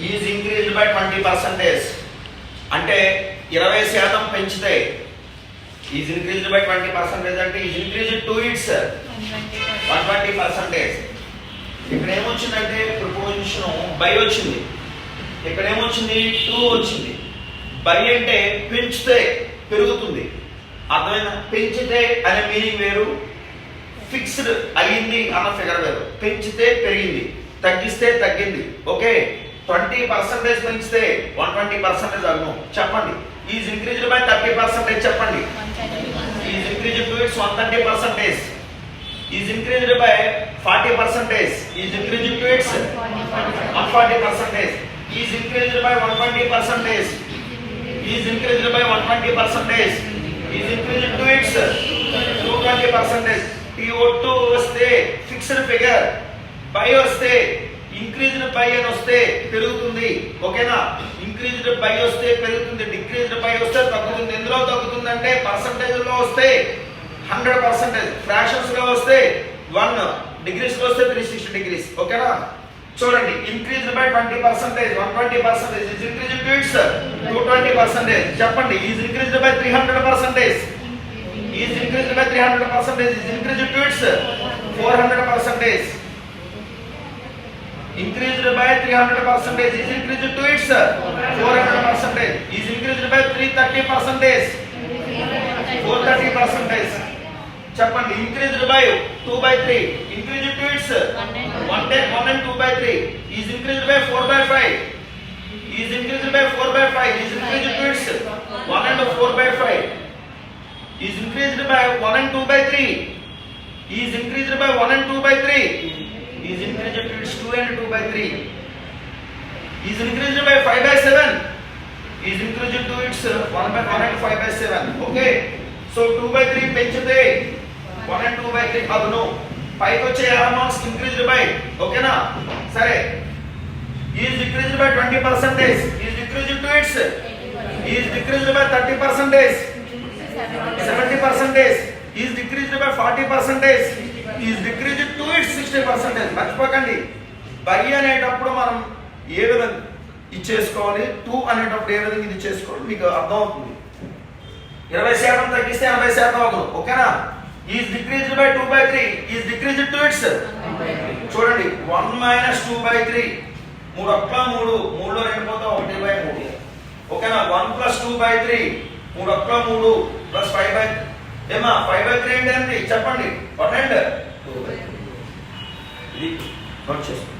Is increased by 20%. అంటే 20% పెంచితే is increased by 20% అంటే ఈజ్ ఇంక్రీజ్డ్ టు ఇట్స్ 120%. ఇక్కడ ఏమొచ్చిందంటే ప్రపోజిషన్ బై వచ్చింది, ఇక్కడ ఏమొచ్చింది టు వచ్చింది. బై అంటే పెంచితే పెరుగుతుంది, అర్థమైనా? పెంచితే అనే మీనింగ్ వేరు, ఫిక్స్డ్ అయ్యింది అన్న ఫిగర్ వేరు. పెంచితే పెరిగింది, తగ్గిస్తే తగ్గింది. ఓకే, 20% పెంచితే 120% అను చెప్పండి. ఈజ్ ఇంక్రీజ్డ్ బై 30% చెప్పండి. Is increased to it's 130%. Is increased by 40%. Is increased to it's 140%. Is increased by 120%. Is increased by 120%. Is increased to it's 220%. TO2 వస్తే ఫిక్స్డ్ ఫిగర్, బై వస్తే ఇంక్రీజ్డ్ బై అని వస్తే పెరుగుతుంది. ఓకేనా? Increased by వస్తే పెరుగుతుంది, decreased by వస్తే తగ్గుతుంది. ఎందులో తగ్గుతుంది అంటే పర్సంటేజ్ లో వస్తే 100%, ఫ్రాక్షన్స్ లో వస్తే 1, డిగ్రీస్ లో వస్తే 360 degrees. ఓకేనా? చూడండి, increased by 20%, 120%. Is increased to it's 220%. చెప్పండి. Is increased by 300%. Is increased by 300%. Is increased to it's 400%. increased by 300%. Is increased to its 400%. Is increased by 330%. 430%. చెప్పండి. increased by 2 by 3. increased to its 1 and 2 by 3. is increased by 4 by 5. is increased by 4 by 5. is increased to its 1 and 4 by 5. is increased by 1 and 2 by 3. is increased by 1 and 2 by 3. is increased to its 2 and 2 by 3. is increased by 5 by 7. is increased to its 1 by 1 and 5 by 7. Okay, so 2 by 3 పెంచితే 1 and 2 by 3 అదును పైకి వచ్చే arrow marks increased by. ఓకేనా? సరే, is decreased by 20%. is decreased to its is decreased by 30%. 70%. is decreased by 40%. is decreased to its 60%. మర్చిపోకండి. By అనేటప్పుడు మనం ఏ విధంగా ఇచ్చేసుకోవాలి, 2 అనేటప్పుడు ఏ విధంగా ఇది చేసుకోవాలి మీకు అర్థం అవుతుంది. 20% తగ్గిస్తే 80% అవుతుంది. ఓకేనా? is decreased by 2 by 3. is decreased to its చూడండి 1 minus 2 by 3. 3 ఒక్క 3, 3లో 2 పోతే 1 by 3. ఓకేనా? 1 plus 2 by 3. 3 ఒక్క 3 plus 5 by ఏమా 5 by 3 అంటే ఏంటి చెప్పండి. 1 and 2 by 3. ఇది నోట్ చేసుకోండి.